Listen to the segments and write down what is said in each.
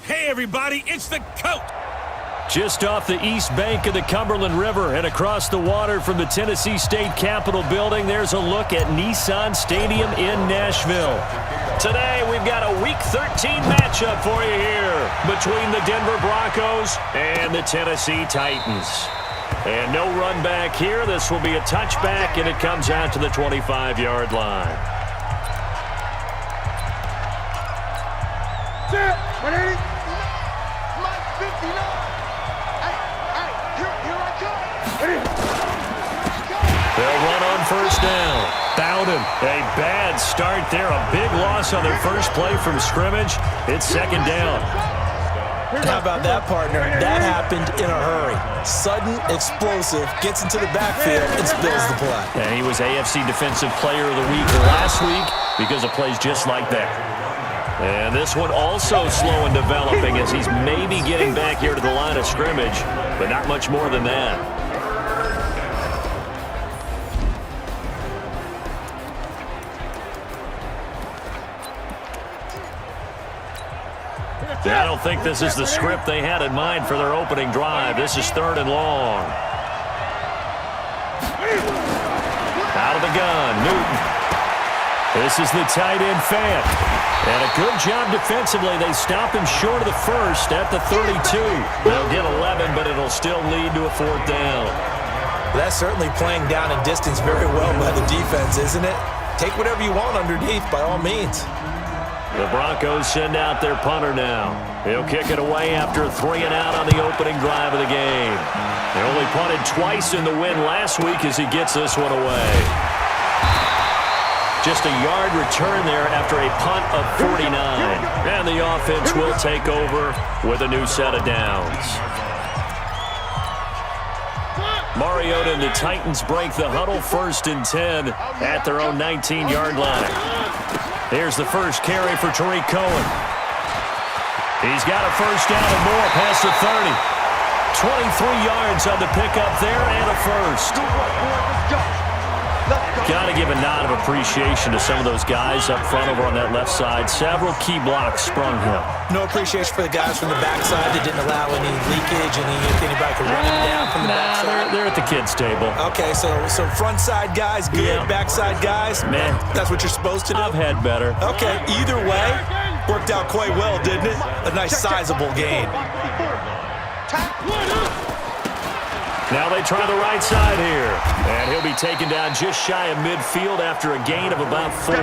Hey, everybody, it's the coach. Just off the east bank of the Cumberland River and across the water from the Tennessee State Capitol building, there's a look at Nissan Stadium in Nashville. Today, we've got a Week 13 matchup for you here between the Denver Broncos and the Tennessee Titans. And no run back here. This will be a touchback, and it comes out to the 25-yard line. Set, 180. My 59. Here I come. They'll run on first down. Bowden, a bad start there. A big loss on their first play from scrimmage. It's second down. How about that, partner? That happened in a hurry. Sudden, explosive, gets into the backfield, and spills the play. And he was AFC Defensive Player of the Week last week because of plays just like that. And this one also slow in developing as he's maybe getting back here to the line of scrimmage, but not much more than that. I don't think this is the script they had in mind for their opening drive. This is third and long. Out of the gun, Newton. This is the tight end, Fant. And a good job defensively. They stop him short of the first at the 32. They'll get 11, but it'll still lead to a fourth down. That's certainly playing down in distance very well by the defense, isn't it? Take whatever you want underneath, by all means. The Broncos send out their punter now. He'll kick it away after a 3-and-out on the opening drive of the game. They only punted twice in the win last week as he gets this one away. Just a yard return there after a punt of 49. And the offense will take over with a new set of downs. Mariota and the Titans break the huddle, 1st and 10 at their own 19-yard line. Here's the first carry for Tariq Cohen. He's got a first down and more past the 30. 23 yards on the pickup there and a first. Got to give a nod of appreciation to some of those guys up front over on that left side. Several key blocks sprung him. No appreciation for the guys from the backside that didn't allow any leakage, anybody could run him down from the backside. They're at the kids' table. Okay, so front side guys, good. Yeah. Backside guys, man, that's what you're supposed to do? I've had better. Okay, either way, worked out quite well, didn't it? A nice sizable gain. Now they try the right side here. And he'll be taken down just shy of midfield after a gain of about 4.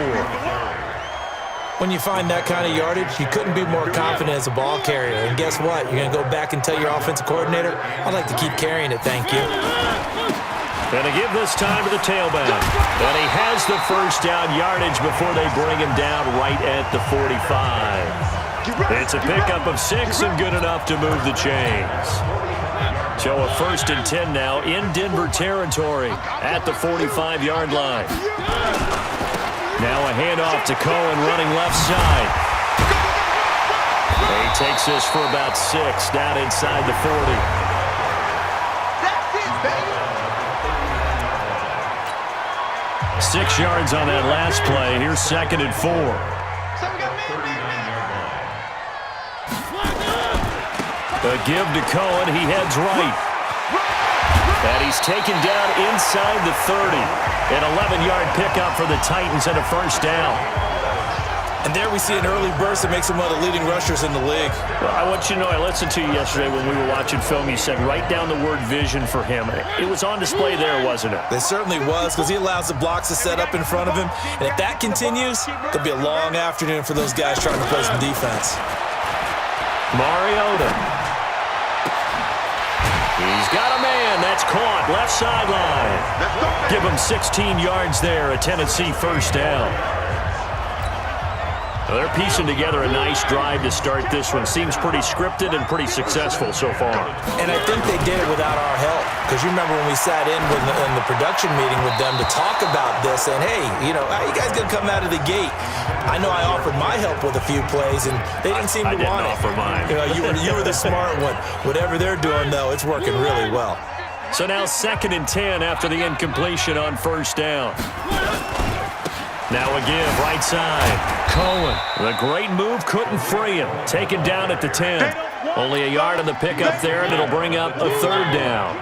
When you find that kind of yardage, you couldn't be more confident as a ball carrier. And guess what? You're going to go back and tell your offensive coordinator, I'd like to keep carrying it, thank you. And they give this time to the tailback. And he has the first down yardage before they bring him down right at the 45. It's a pickup of 6 and good enough to move the chains. So a 1st and 10 now in Denver territory at the 45-yard line. Now a handoff to Cohen running left side. He takes this for about 6 down inside the 40. 6 yards on that last play. Here's 2nd and 4. A give to Cohen. He heads right. And he's taken down inside the 30. An 11-yard pickup for the Titans and a first down. And there we see an early burst that makes him one of the leading rushers in the league. Well, I want you to know, I listened to you yesterday when we were watching film. You said write down the word vision for him. It was on display there, wasn't it? It certainly was, because he allows the blocks to set up in front of him. And if that continues, it'll be a long afternoon for those guys trying to play some defense. Mariota. He's got a man. That's caught. Left sideline. Give him 16 yards there. A Tennessee first down. Well, they're piecing together a nice drive to start this one. Seems pretty scripted and pretty successful so far. And I think they did it without our help. Because you remember when we sat in the production meeting with them to talk about this, and hey, you know, how you guys going to come out of the gate? I know I offered my help with a few plays, and they didn't seem to want it. I didn't offer mine. You know, you were the smart one. Whatever they're doing, though, it's working really well. So now 2nd and 10 after the incompletion on first down. Now again, right side. Cohen, the great move, couldn't free him. Taken down at the 10. Only a yard on the pickup there, and it'll bring up a third down.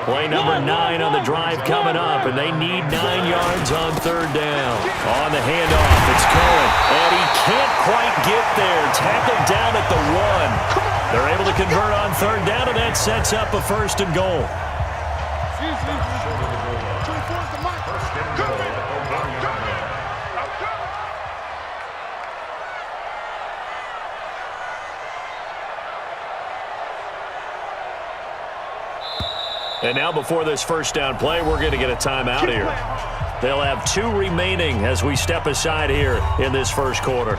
Play number 9 on the drive coming up, and they need 9 yards on third down. On the handoff, it's Cohen, and he can't quite get there. Tackled down at the 1. They're able to convert on third down, and that sets up a first and goal. And now before this first down play, we're going to get a timeout here. They'll have 2 remaining as we step aside here in this first quarter.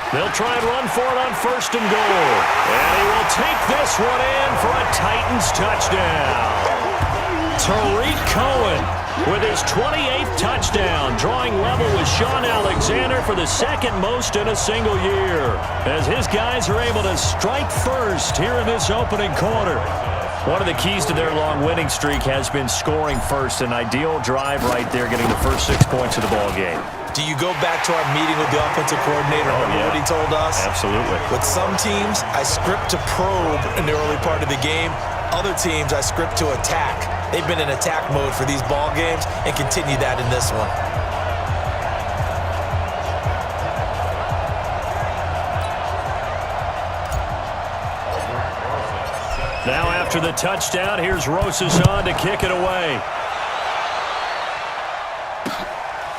They'll try and run for it on first and goal. And he will take this one in for a Titans touchdown. Tariq Cohen with his 28th touchdown, drawing level with Sean Alexander for the second most in a single year, as his guys are able to strike first here in this opening quarter. One of the keys to their long winning streak has been scoring first. An ideal drive right there, getting the first 6 points of the ball game. Do you go back to our meeting with the offensive coordinator? Remember what he told us? Absolutely. With some teams, I script to probe in the early part of the game. Other teams, I script to attack. They've been in attack mode for these ball games and continue that in this one. Now after the touchdown, here's Rosas on to kick it away.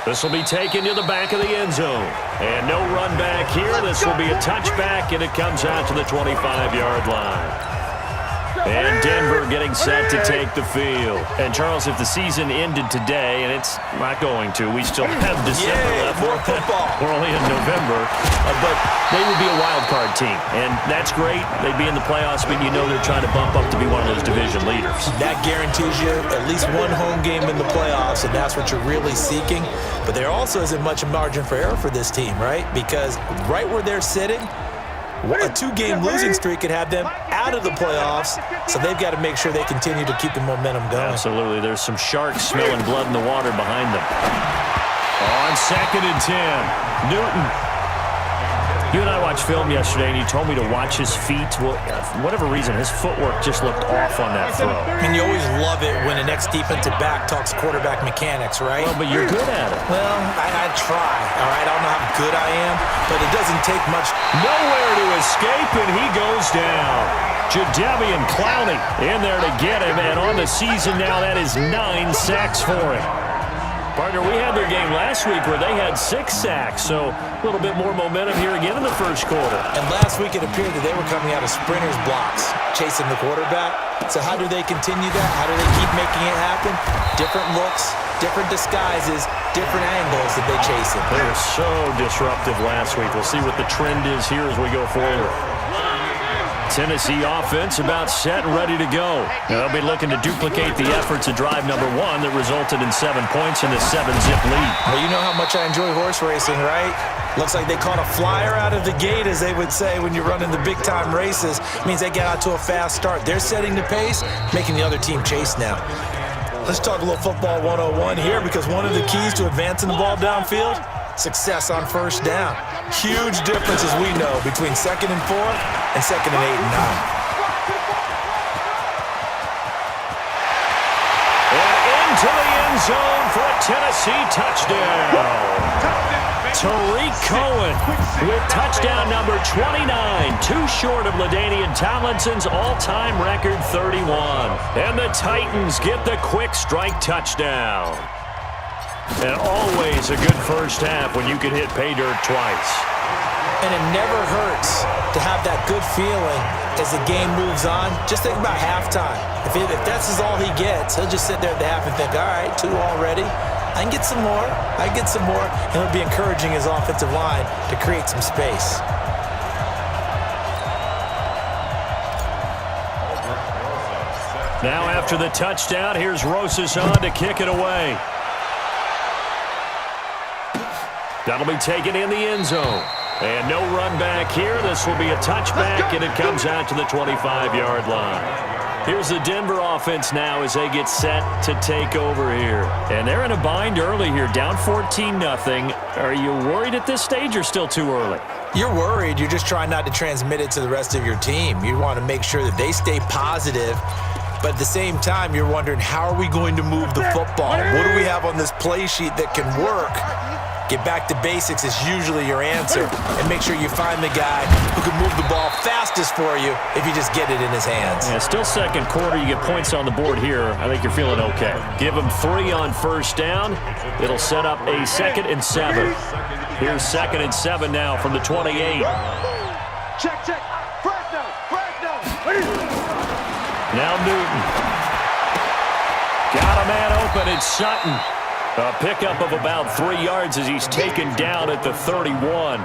This will be taken to the back of the end zone. And no run back here. This will be a touchback, and it comes out to the 25-yard line. And Denver getting set to take the field. And, Charles, if the season ended today, and it's not going to, we still have December left. More football. We're only in November. But they would be a wild card team. And that's great. They'd be in the playoffs, but you know they're trying to bump up to be one of those division leaders. That guarantees you at least one home game in the playoffs, and that's what you're really seeking. But there also isn't much margin for error for this team, right? Because right where they're sitting, a 2-game losing streak could have them out of the playoffs, so they've got to make sure they continue to keep the momentum going. Absolutely. There's some sharks smelling blood in the water behind them. On 2nd and 10, Newton. You and I watched film yesterday, and you told me to watch his feet. Well, for whatever reason, his footwork just looked off on that throw. I mean, you always love it when the next defensive back talks quarterback mechanics, right? Well, but you're good at it. Well, I try, all right? I don't know how good I am, but it doesn't take much. Nowhere to escape, and he goes down. Jadeveon Clowney in there to get him, and on the season now, that is 9 sacks for him. Partner, we had their game last week where they had 6 sacks, so a little bit more momentum here again in the first quarter. And last week it appeared that they were coming out of sprinters blocks, chasing the quarterback. So how do they continue that? How do they keep making it happen? Different looks, different disguises, different angles that they chase it. They were so disruptive last week. We'll see what the trend is here as we go forward. Tennessee offense about set and ready to go. They'll be looking to duplicate the efforts of drive number 1 that resulted in 7 points in this 7-zip lead. Well, you know how much I enjoy horse racing, right? Looks like they caught a flyer out of the gate, as they would say when you're running the big-time races. It means they get out to a fast start. They're setting the pace, making the other team chase now. Let's talk a little football 101 here, because one of the keys to advancing the ball downfield, success on first down. Huge difference, as we know, between 2nd and 4 and 2nd and 8 and 9. And into the end zone for a Tennessee touchdown. Tariq Cohen with touchdown number 29, too short of LaDainian Tomlinson's all-time record 31. And the Titans get the quick strike touchdown. And always a good first half when you can hit pay dirt twice. And it never hurts to have that good feeling as the game moves on. Just think about halftime. If that's all he gets, he'll just sit there at the half and think, all right, 2 already. I can get some more. I can get some more. And he'll be encouraging his offensive line to create some space. Now after the touchdown, here's Rosas on to kick it away. That'll be taken in the end zone. And no run back here. This will be a touchback, and it comes out to the 25-yard line. Here's the Denver offense now as they get set to take over here. And they're in a bind early here, down 14-0. Are you worried at this stage or still too early? You're worried. You're just trying not to transmit it to the rest of your team. You want to make sure that they stay positive. But at the same time, you're wondering, how are we going to move the football? What do we have on this play sheet that can work? Get back to basics is usually your answer. And make sure you find the guy who can move the ball fastest for you if you just get it in his hands. Yeah, still second quarter. You get points on the board here. I think you're feeling okay. Give them 3 on first down. It'll set up a 2nd and 7. Here's 2nd and 7 now from the 28. Check. Fresno. Now Newton. Got a man open. It's Sutton. A pickup of about 3 yards as he's taken down at the 31.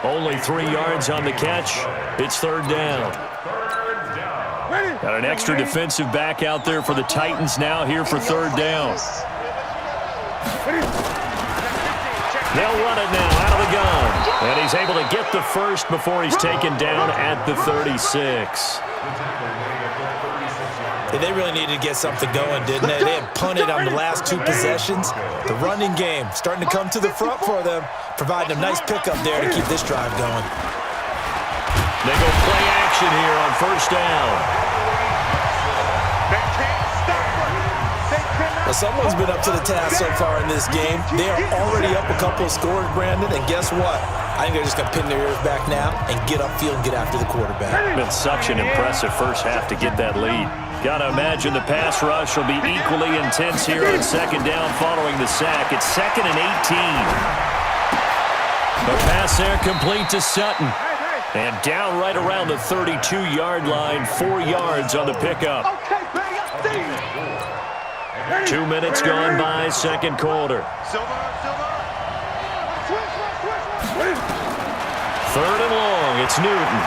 Only 3 yards on the catch. It's 3rd down. Got an extra defensive back out there for the Titans now here for 3rd down. They'll run it now out of the gun. And he's able to get the first before he's taken down at the 36. They really needed to get something going, didn't they? They had punted on the last 2 possessions. The running game starting to come to the front for them, providing a nice pickup there to keep this drive going. They go play action here on first down. Well, someone's been up to the task so far in this game. They are already up a couple of scores, Brandon, and guess what? I think they're just going to pin their ears back now and get upfield and get after the quarterback. Been such an impressive first half to get that lead. Got to imagine the pass rush will be equally intense here on 2nd down following the sack. It's 2nd and 18. The pass there complete to Sutton. And down right around the 32-yard line, 4 yards on the pickup. 2 minutes gone by, 2nd quarter. 3rd and long, it's Newton.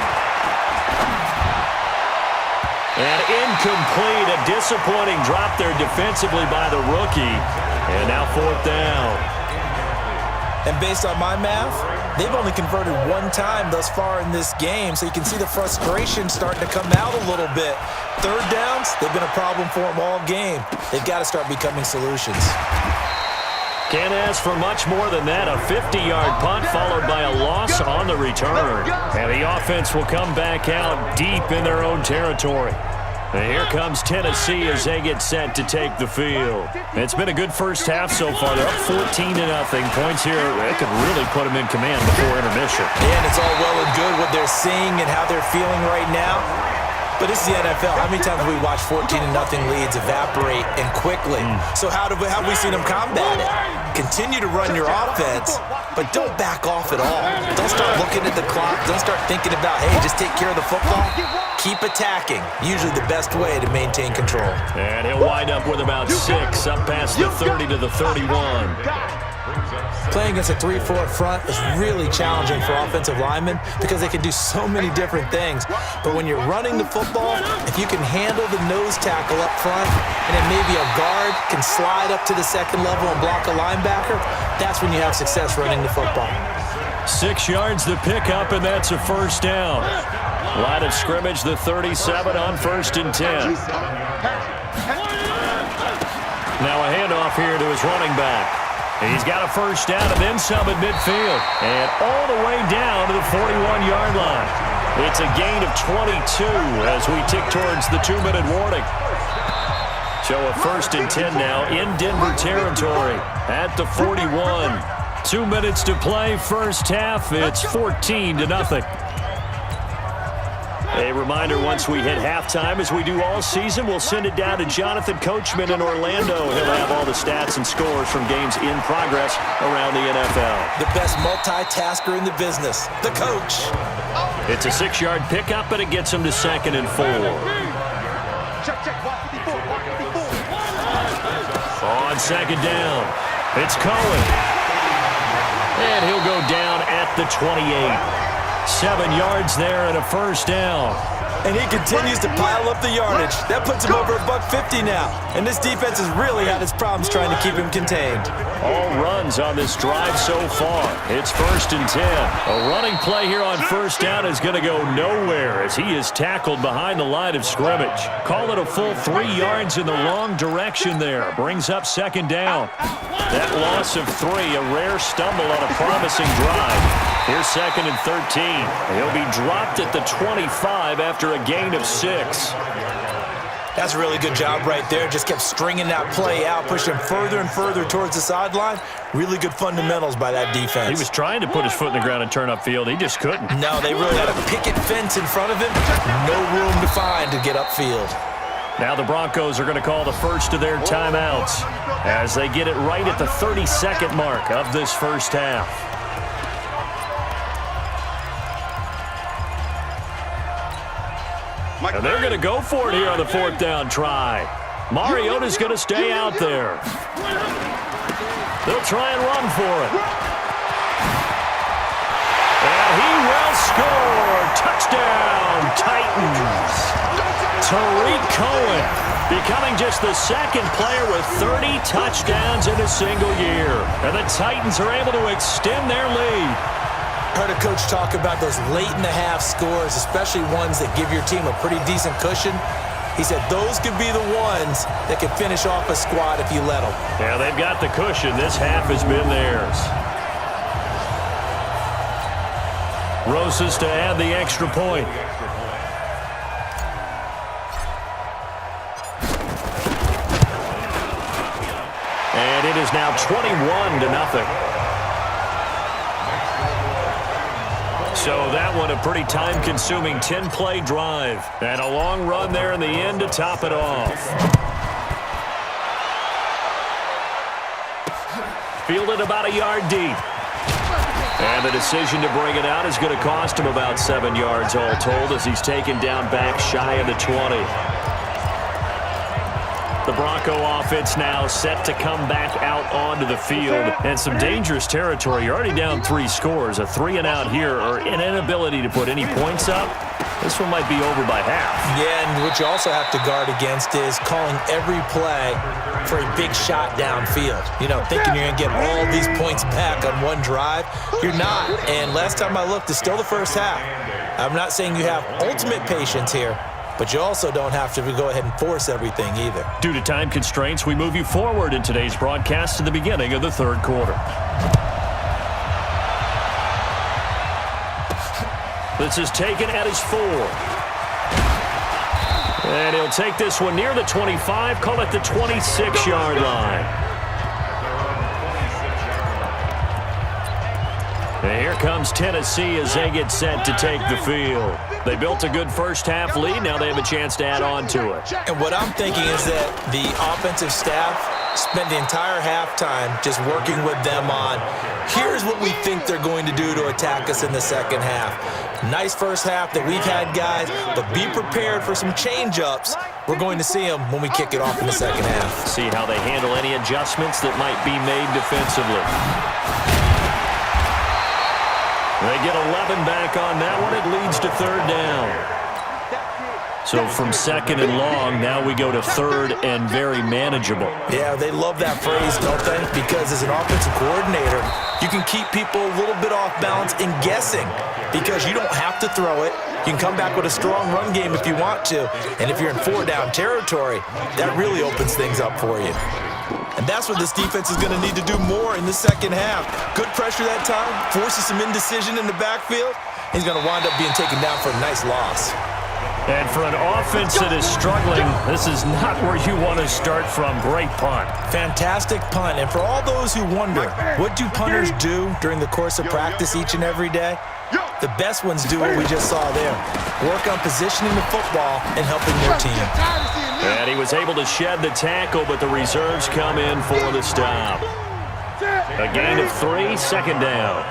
And incomplete, a disappointing drop there defensively by the rookie. And now 4th down. And based on my math, they've only converted 1 time thus far in this game, so you can see the frustration starting to come out a little bit. 3rd downs, they've been a problem for them all game. They've got to start becoming solutions. Can't ask for much more than that. A 50-yard punt followed by a loss on the return. And the offense will come back out deep in their own territory. And here comes Tennessee as they get set to take the field. It's been a good first half so far. They're up 14-0. Points here, they could really put them in command before intermission. And it's all well and good what they're seeing and how they're feeling right now. But this is the NFL. How many times have we watched 14-0 leads evaporate and quickly? So how have we seen them combat it? Continue to run your offense, but don't back off at all. Don't start looking at the clock. Don't start thinking about, hey, just take care of the football. Keep attacking. Usually the best way to maintain control. And he'll wind up with about 6 up past the 30 to the 31. Playing against a 3-4 front is really challenging for offensive linemen because they can do so many different things. But when you're running the football, if you can handle the nose tackle up front and then maybe a guard can slide up to the 2nd level and block a linebacker, that's when you have success running the football. 6 yards the pickup, and that's a 1st down. Line of scrimmage, the 37 on 1st and 10. Now a handoff here to his running back. He's got a 1st down and then some at midfield. And all the way down to the 41-yard line. It's a gain of 22 as we tick towards the 2-minute warning. So a 1st and 10 now in Denver territory at the 41. 2 minutes to play, first half. It's 14-0. A reminder, once we hit halftime, as we do all season, we'll send it down to Jonathan Coachman in Orlando. He'll have all the stats and scores from games in progress around the NFL. The best multitasker in the business, the coach. It's a 6-yard pickup, but it gets him to 2nd and 4. On 2nd down, it's Cohen. And he'll go down at the 28. 7 yards there and a 1st down. and he continues to pile up the yardage. That puts him over $150 now, and this defense has really had its problems trying to keep him contained. All runs on this drive so far. It's 1st and 10. A running play here on first down is going to go nowhere as he is tackled behind the line of scrimmage. Call it a full 3 yards in the wrong direction there. Brings up 2nd down. That loss of 3, a rare stumble on a promising drive. Here's 2nd and 13. He'll be dropped at the 25 after a gain of 6. That's a really good job right there. Just kept stringing that play out, pushed him further and further towards the sideline. Really good fundamentals by that defense. He was trying to put his foot in the ground and turn upfield. He just couldn't. No, they really had a picket fence in front of him. No room to find to get upfield. Now the Broncos are going to call the first of their timeouts as they get it right at the 32nd mark of this first half. And they're going to go for it here on the 4th down try. Mariota's going to stay out there. They'll try and run for it. And he will score. Touchdown, Titans. Tariq Cohen becoming just the 2nd player with 30 touchdowns in a single year. And the Titans are able to extend their lead. Heard a coach talk about those late-in-the-half scores, especially ones that give your team a pretty decent cushion. He said those could be the ones that could finish off a squad if you let them. Yeah, they've got the cushion. This half has been theirs. Rosas to add the extra point. And it is now 21-0. So that one a pretty time-consuming 10-play drive. And a long run there in the end to top it off. Fielded about a yard deep. And the decision to bring it out is going to cost him about 7 yards all told as he's taken down back shy of the 20. The Bronco offense now set to come back out onto the field. And some dangerous territory. You're already down 3 scores. A 3-and-out here or an inability to put any points up. This one might be over by half. Yeah, and what you also have to guard against is calling every play for a big shot downfield. You know, thinking you're going to get all these points back on one drive. You're not. And last time I looked, it's still the first half. I'm not saying you have ultimate patience here, but you also don't have to go ahead and force everything either. Due to time constraints, we move you forward in today's broadcast to the beginning of the 3rd quarter. This is taken at his 4. And he'll take this one near the 25, call it the 26-yard line. And here comes Tennessee as they get set to take the field. They built a good first half lead. Now they have a chance to add on to it. And what I'm thinking is that the offensive staff spent the entire halftime just working with them on, here's what we think they're going to do to attack us in the second half. Nice first half that we've had, guys, but be prepared for some change-ups. We're going to see them when we kick it off in the second half. See how they handle any adjustments that might be made defensively. They get 11 back on that one. It leads to 3rd down. So from 2nd and long, now we go to 3rd and very manageable. Yeah, they love that phrase, don't they? Because as an offensive coordinator, you can keep people a little bit off balance and guessing because you don't have to throw it. You can come back with a strong run game if you want to. And if you're in 4-down territory, that really opens things up for you. And that's what this defense is going to need to do more in the second half. Good pressure that time, forces some indecision in the backfield. He's going to wind up being taken down for a nice loss. And for an offense that is struggling, this is not where you want to start from. Great punt. Fantastic punt. And for all those who wonder, what do punters do during the course of practice each and every day? The best ones do what we just saw there. Work on positioning the football and helping their team. And he was able to shed the tackle, but the reserves come in for the stop. A gain of 3, 2nd down.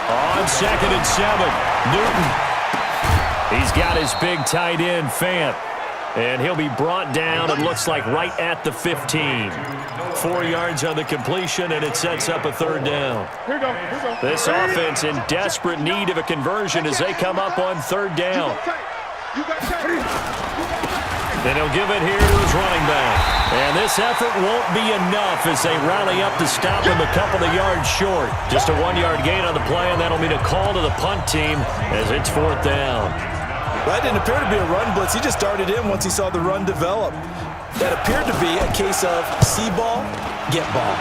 On 2nd and 7, Newton. He's got his big tight end, Fant. And he'll be brought down, it looks like, right at the 15. 4 yards on the completion, and it sets up a third down. Here we go. Here we go. This offense in desperate need of a conversion as they come up on third down. You got And he'll give it here to his running back. And this effort won't be enough as they rally up to stop him a couple of yards short. Just a 1-yard gain on the play, and that'll mean a call to the punt team as it's fourth down. Well, that didn't appear to be a run blitz. He just darted in once he saw the run develop. That appeared to be a case of see ball, get ball.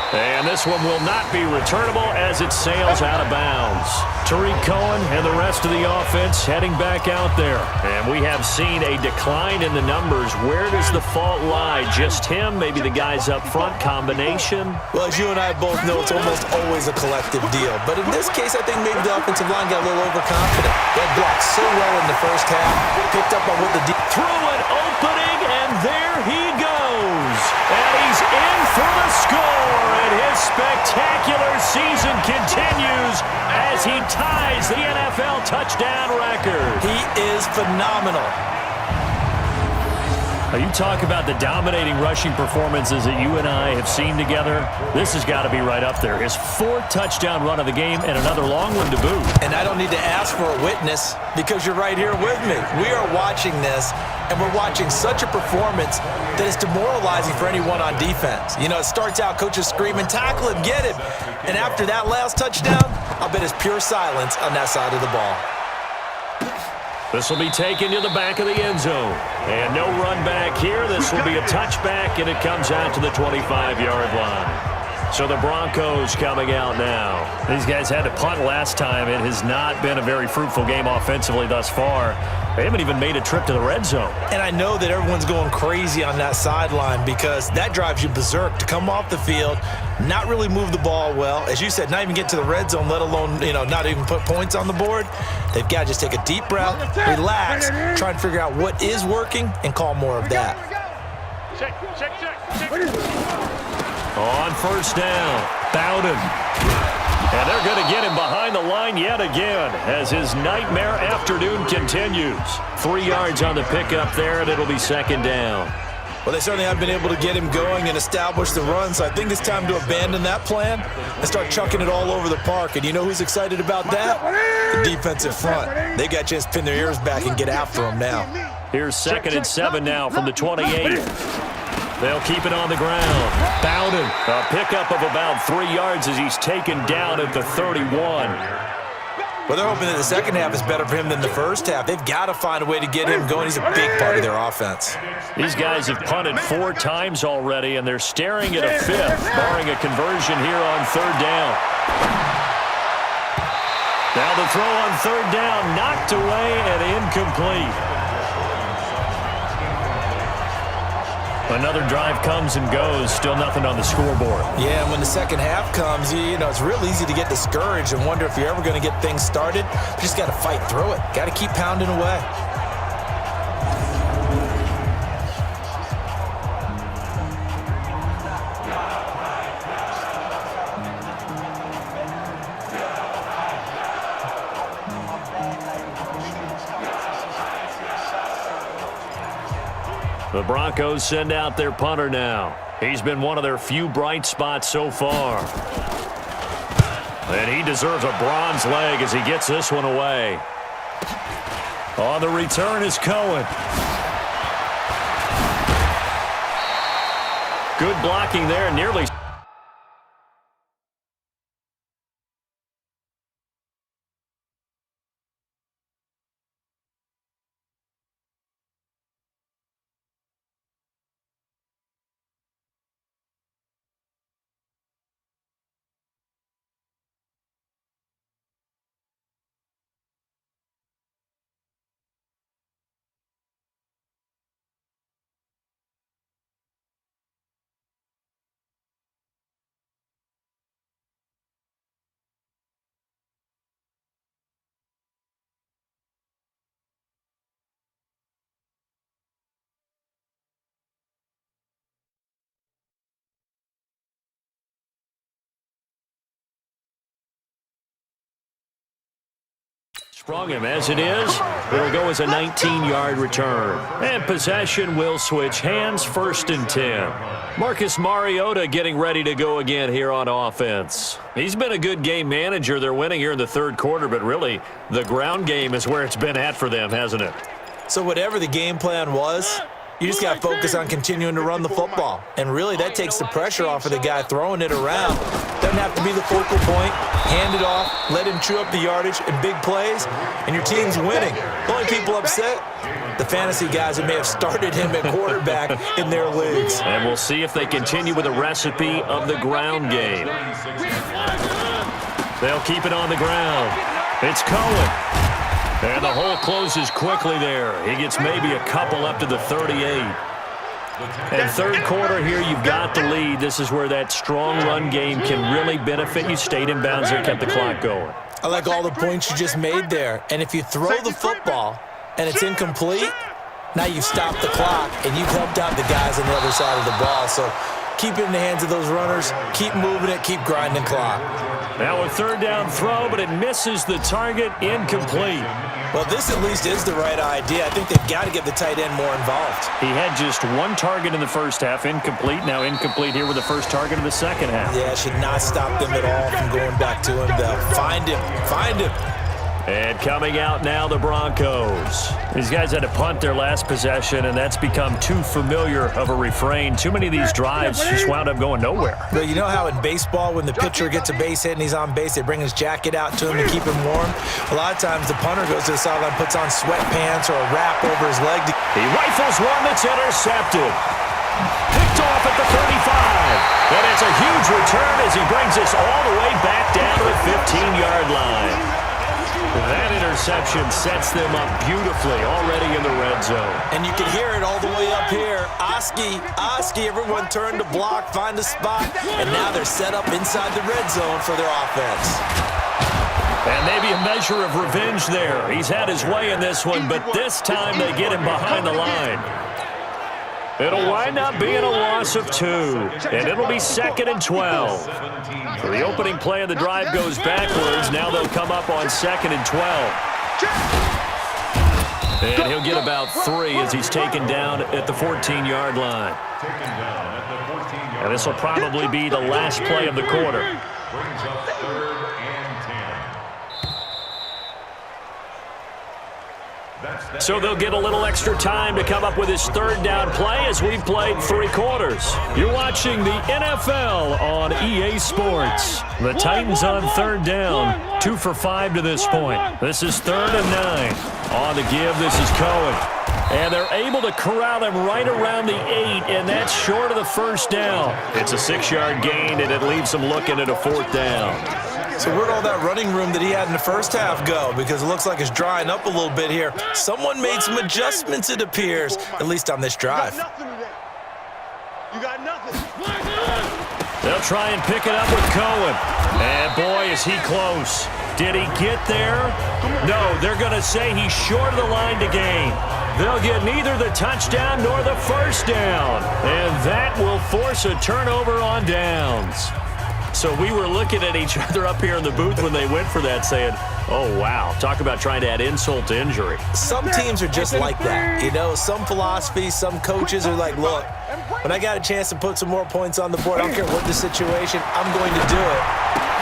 And this one will not be returnable as it sails out of bounds. Tariq Cohen and the rest of the offense heading back out there. And we have seen a decline in the numbers. Where does the fault lie? Just him? Maybe the guys up front? Combination? Well, as you and I both know, it's almost always a collective deal. But in this case, I think maybe the offensive line got a little overconfident. They blocked so well in the first half, picked up on what the through an opening, and there he goes. And he's in for the score. And his spectacular season continues as he ties the NFL touchdown record. He is phenomenal. You talk about the dominating rushing performances that you and I have seen together. This has got to be right up there. His 4th touchdown run of the game and another long one to boot. And I don't need to ask for a witness because you're right here with me. We are watching this, and we're watching such a performance that is demoralizing for anyone on defense. You know, it starts out, coaches screaming, tackle him, get him. And after that last touchdown, I'll bet it's pure silence on that side of the ball. This will be taken to the back of the end zone. And no run back here. This will be a touchback, and it comes out to the 25-yard line. So the Broncos coming out now. These guys had to punt last time. It has not been a very fruitful game offensively thus far. They haven't even made a trip to the red zone. And I know that everyone's going crazy on that sideline because that drives you berserk to come off the field, not really move the ball well. As you said, not even get to the red zone, let alone, not even put points on the board. They've got to just take a deep breath, relax, try and figure out what is working, and call more of that. Check. On first down, Bowden. And they're going to get him behind the line yet again as his nightmare afternoon continues. 3 yards on the pickup there, and it'll be second down. Well, they certainly haven't been able to get him going and establish the run, so I think it's time to abandon that plan and start chucking it all over the park. And you know who's excited about that? The defensive front. They got a chance to pin their ears back and get after him now. Here's 2nd and 7 now from the 28. They'll keep it on the ground. Bowden, a pickup of about 3 yards as he's taken down at the 31. Well, they're hoping that the second half is better for him than the first half. They've got to find a way to get him going. He's a big part of their offense. These guys have punted 4 times already, and they're staring at a 5th, barring a conversion here on third down. Now the throw on third down, knocked away and incomplete. Another drive comes and goes, still nothing on the scoreboard. Yeah, and when the second half comes, it's real easy to get discouraged and wonder if you're ever going to get things started. You just got to fight through it. Got to keep pounding away. The Broncos send out their punter now. He's been one of their few bright spots so far. And he deserves a bronze leg as he gets this one away. On the return is Cohen. Good blocking there, nearly Sprung him as it is. It'll go as a 19-yard return. And possession will switch hands, 1st and 10. Marcus Mariota getting ready to go again here on offense. He's been a good game manager. They're winning here in the 3rd quarter, but really the ground game is where it's been at for them, hasn't it? So whatever the game plan was, you just got to focus on continuing to run the football. And really, that takes the pressure off of the guy throwing it around. Doesn't have to be the focal point. Hand it off, let him chew up the yardage in big plays, and your team's winning. The only people upset, the fantasy guys that may have started him at quarterback in their leagues. And we'll see if they continue with the recipe of the ground game. They'll keep it on the ground. It's Cohen. And the hole closes quickly there. He gets maybe a couple up to the 38. And 3rd quarter here, you've got the lead. This is where that strong run game can really benefit you. Stayed in bounds there, kept the clock going. I like all the points you just made there. And if you throw the football and it's incomplete, now you've stopped the clock and you've helped out the guys on the other side of the ball. So keep it in the hands of those runners. Keep moving it. Keep grinding clock. Now a 3rd down throw, but it misses the target. Incomplete. Well, this at least is the right idea. I think they've got to get the tight end more involved. He had just 1 target in the 1st half, incomplete. Now incomplete here with the 1st target in the 2nd half. Yeah, should not stop them at all from going back to him, though. Find him. Find him. And coming out now, the Broncos. These guys had to punt their last possession, and that's become too familiar of a refrain. Too many of these drives just wound up going nowhere. But you know how in baseball, when the pitcher gets a base hit and he's on base, they bring his jacket out to him to keep him warm? A lot of times the punter goes to the sideline, puts on sweatpants or a wrap over his leg. He rifles one that's intercepted. Picked off at the 35. And it's a huge return as he brings us all the way back down to the 15-yard line. That interception sets them up beautifully already in the red zone. And you can hear it all the way up here. Oski, everyone turned to block, find a spot, and now they're set up inside the red zone for their offense. And maybe a measure of revenge there. He's had his way in this one, but this time they get him behind the line. It'll wind up being a loss of 2, and it'll be 2nd and 12. So the opening play of the drive goes backwards. Now they'll come up on 2nd and 12. And he'll get about 3 as he's taken down at the 14-yard line. And this will probably be the last play of the quarter. So they'll get a little extra time to come up with his 3rd down play as we've played 3 quarters. You're watching the NFL on EA Sports. The Titans on 3rd down, 2 for 5 to this point. This is 3rd and 9. On the give, this is Cohen. And they're able to corral him right around the 8, and that's short of the 1st down. It's a 6-yard gain, and it leaves them looking at a 4th down. So where'd all that running room that he had in the 1st half go? Because it looks like it's drying up a little bit here. Someone made some adjustments, it appears, at least on this drive. You got nothing. They'll try and pick it up with Cohen. And boy, is he close. Did he get there? No, they're going to say he's short of the line to gain. They'll get neither the touchdown nor the 1st down. And that will force a turnover on downs. So we were looking at each other up here in the booth when they went for that saying, oh, wow, talk about trying to add insult to injury. Some teams are just like that. You know, some philosophies, some coaches are like, look, when I got a chance to put some more points on the board, I don't care what the situation, I'm going to do it.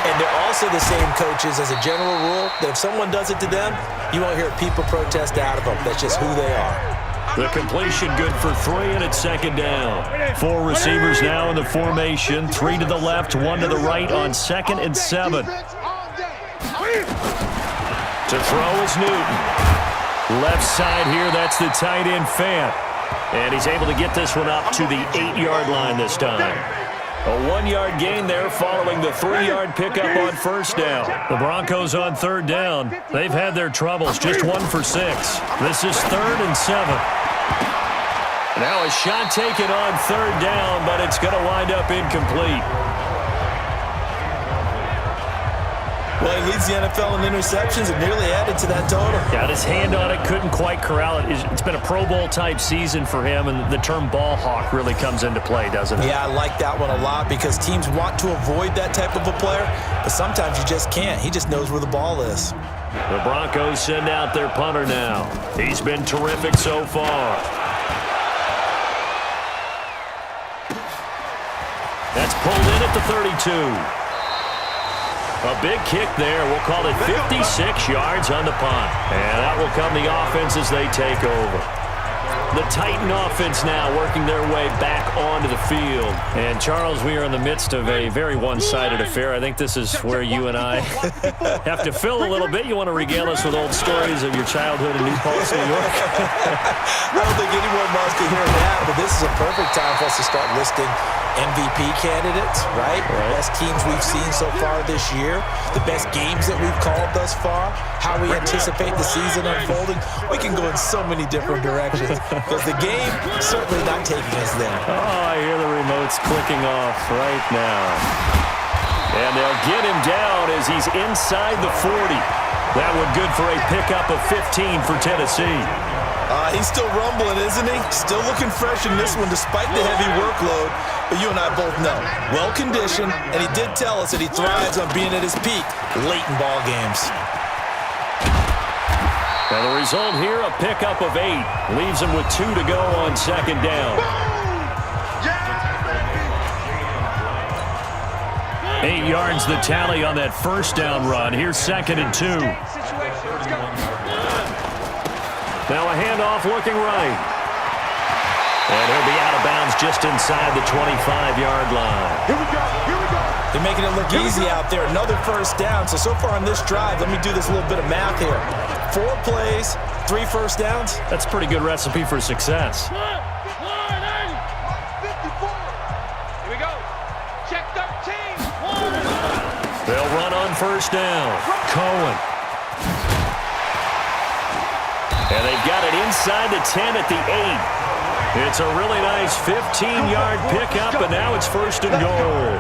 And they're also the same coaches as a general rule that if someone does it to them, you won't hear people protest out of them. That's just who they are. The completion good for 3, and it's 2nd down. 4 receivers now in the formation. 3 to the left, 1 to the right on 2nd and 7. To throw is Newton. Left side here, that's the tight end Fant. And he's able to get this one up to the 8-yard line this time. A 1-yard gain there following the 3-yard pickup on 1st down. The Broncos on 3rd down. They've had their troubles, just 1 for 6. This is 3rd and 7. Now a shot taken on 3rd down, but it's going to wind up incomplete. Well, he leads the NFL in interceptions and nearly added to that total. Got his hand on it, couldn't quite corral it. It's been a Pro Bowl-type season for him, and the term ball hawk really comes into play, doesn't it? Yeah, I like that one a lot because teams want to avoid that type of a player, but sometimes you just can't. He just knows where the ball is. The Broncos send out their punter now. He's been terrific so far. That's pulled in at the 32. A big kick there. We'll call it 56 yards on the punt. And that will come the offense as they take over. The Titan offense now working their way back onto the field. And, Charles, we are in the midst of a very one-sided affair. I think this is where you and I have to fill a little bit. You want to regale us with old stories of your childhood in New Paltz, New York? I don't think anyone wants to hear that, but this is a perfect time for us to start listing MVP candidates, right? The best teams we've seen so far this year, the best games that we've called thus far, how we anticipate the season unfolding. We can go in so many different directions because the game is certainly not taking us there. Oh, I hear the remotes clicking off right now. And they'll get him down as he's inside the 40. That would good for a pickup of 15 for Tennessee. He's still rumbling, isn't he? Still looking fresh in this one despite the heavy workload. But you and I both know, well-conditioned, and he did tell us that he thrives on being at his peak late in ball games. And the result here, a pickup of 8. Leaves him with 2 to go on second down. 8 yards the tally on that first down run. Here's 2nd and 2. Now a handoff looking right. And he'll be out of bounds just inside the 25-yard line. Here we go. Here we go. They're making it look easy out there. Another first down. So far on this drive, let me do this little bit of math here. 4 plays, 3 first downs. That's a pretty good recipe for success. 54. Here we go. Check 13. They'll run on first down. Cohen. And they've got it inside the 10 at the 8. It's a really nice 15-yard pickup, and now it's 1st and goal.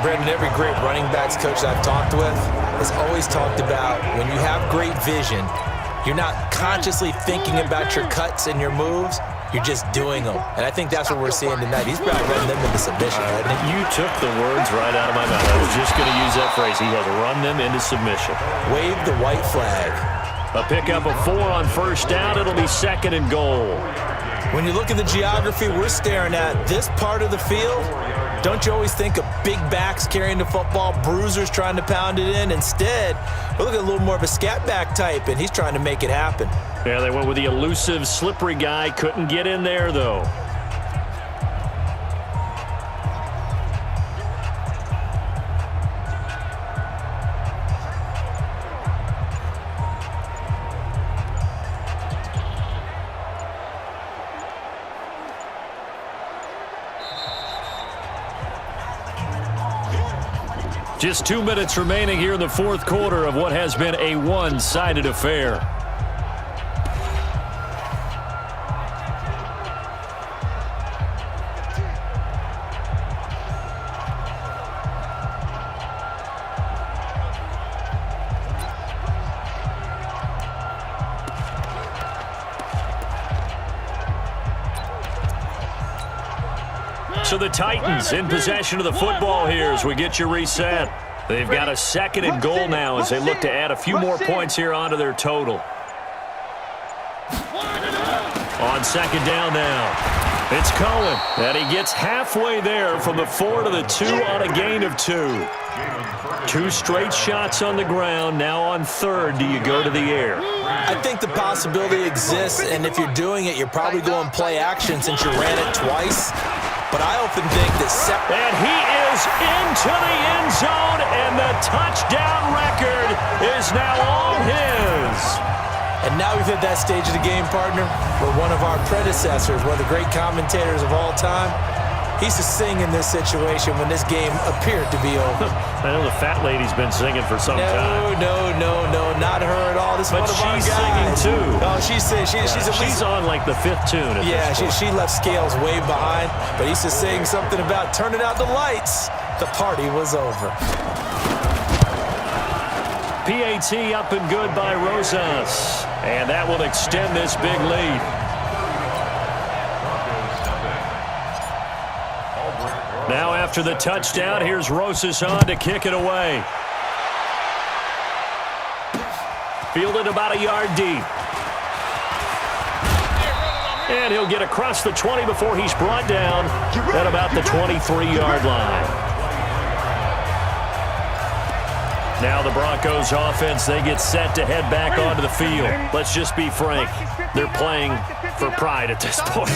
Brandon, every great running backs coach I've talked with has always talked about when you have great vision, you're not consciously thinking about your cuts and your moves. You're just doing them. And I think that's what we're seeing tonight. He's probably running them into submission, hasn't he? You took the words right out of my mouth. I was just going to use that phrase. He has run them into submission. Wave the white flag. A pickup of 4 on first down. It'll be 2nd and goal. When you look at the geography we're staring at, this part of the field, don't you always think of big backs carrying the football, bruisers trying to pound it in? Instead, we're looking at a little more of a scat back type, and he's trying to make it happen. Yeah, they went with the elusive, slippery guy. Couldn't get in there, though. Just 2 minutes remaining here in the 4th quarter of what has been a one-sided affair. So the Titans in possession of the football here as we get you reset. They've got a 2nd and goal now as they look to add a few more points here onto their total. On 2nd down now, it's Cohen. And he gets halfway there from the 4 to the 2 on a gain of 2. 2 straight shots on the ground. Now on 3rd, do you go to the air? I think the possibility exists, and if you're doing it, you're probably going play action since you ran it twice. But I often think that... And he is into the end zone, and the touchdown record is now all his. And now we've hit that stage of the game, partner, where one of our predecessors, one of the great commentators of all time, he used to sing in this situation when this game appeared to be over. I know the fat lady's been singing for some time. No, not her at all. This is one of our guys. She's singing too. Oh, she's at least on like the 5th tune. She left Scales way behind, but he used to sing something about turning out the lights. The party was over. PAT up and good by Rosas. And that will extend this big lead. Now after the touchdown, here's Rosas on to kick it away. Fielded about a yard deep. And he'll get across the 20 before he's brought down at about the 23-yard line. Now the Broncos offense, they get set to head back onto the field. Let's just be frank. They're playing for pride at this point.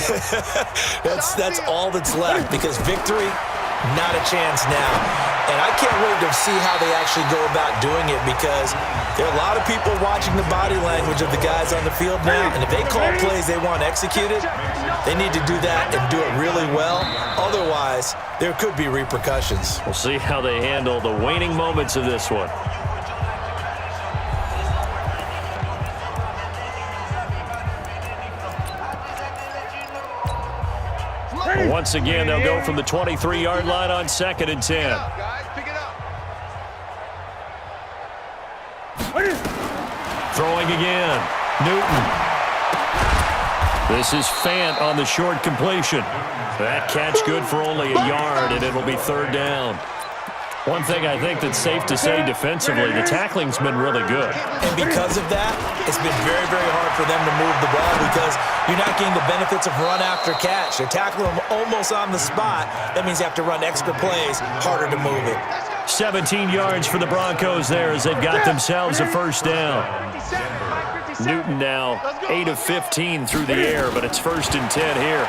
That's all that's left, because victory, not a chance now. And I can't wait to see how they actually go about doing it, because there are a lot of people watching the body language of the guys on the field now, and if they call plays they want executed, they need to do that and do it really well. Otherwise, there could be repercussions. We'll see how they handle the waning moments of this one. Once again, they'll go from the 23-yard line on 2nd and 10. Throwing again. Newton. This is Fant on the short completion. That catch good for only a yard, and it'll be 3rd down. One thing I think that's safe to say defensively, the tackling's been really good. And because of that, it's been very, very hard for them to move the ball, because you're not getting the benefits of run after catch. They're tackling them almost on the spot. That means you have to run extra plays, harder to move it. 17 yards for the Broncos there as they've got themselves a 1st down. Newton now 8 of 15 through the air, but it's 1st and 10 here.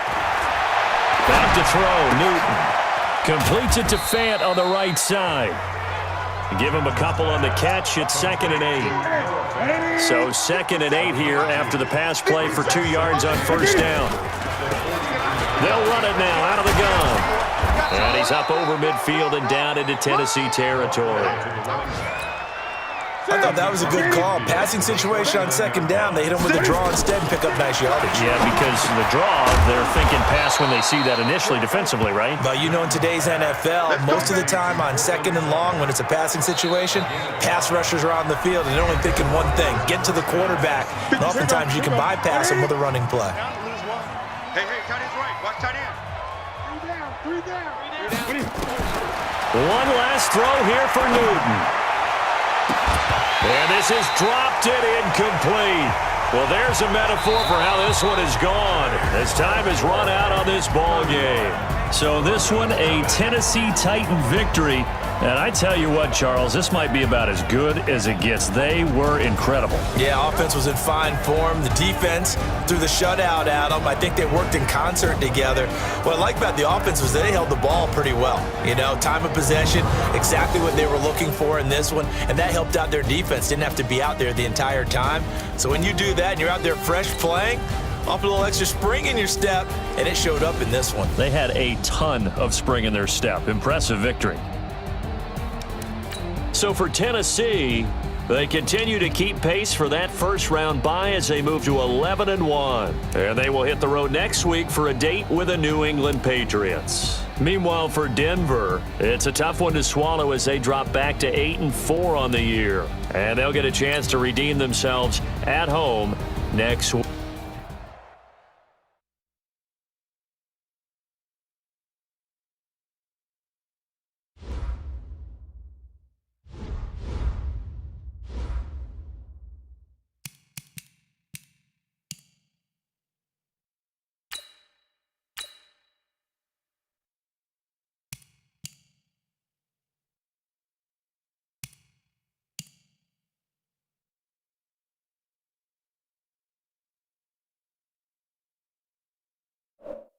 Back to throw, Newton. Completes it to Fant on the right side. Give him a couple on the catch. It's 2nd and 8. So 2nd and 8 here after the pass play for 2 yards on 1st down. They'll run it now out of the gun. And he's up over midfield and down into Tennessee territory. I thought that was a good call. Passing situation on 2nd down. They hit him with a draw instead and pick up nice yardage. Yeah, because the draw, they're thinking pass when they see that initially defensively, right? But you know, in today's NFL, most of the time on 2nd and long, when it's a passing situation, pass rushers are on the field and they're only thinking one thing: get to the quarterback. And oftentimes you can bypass them with a running play. Hey, tight end's right. Watch tight end. 3 down. One last throw here for Newton. And this is dropped it incomplete. Well, there's a metaphor for how this one is gone, as time has run out on this ball game. So this one, a Tennessee Titan victory. And I tell you what, Charles, this might be about as good as it gets. They were incredible. Yeah, offense was in fine form. The defense threw the shutout at them. I think they worked in concert together. What I like about the offense was they held the ball pretty well. You know, time of possession, exactly what they were looking for in this one, and that helped out their defense. Didn't have to be out there the entire time. So when you do that and you're out there fresh playing, off a little extra spring in your step, and it showed up in this one. They had a ton of spring in their step. Impressive victory. So for Tennessee, they continue to keep pace for that first-round bye as they move to 11-1. And they will hit the road next week for a date with the New England Patriots. Meanwhile, for Denver, it's a tough one to swallow as they drop back to 8-4 on the year. And they'll get a chance to redeem themselves at home next week.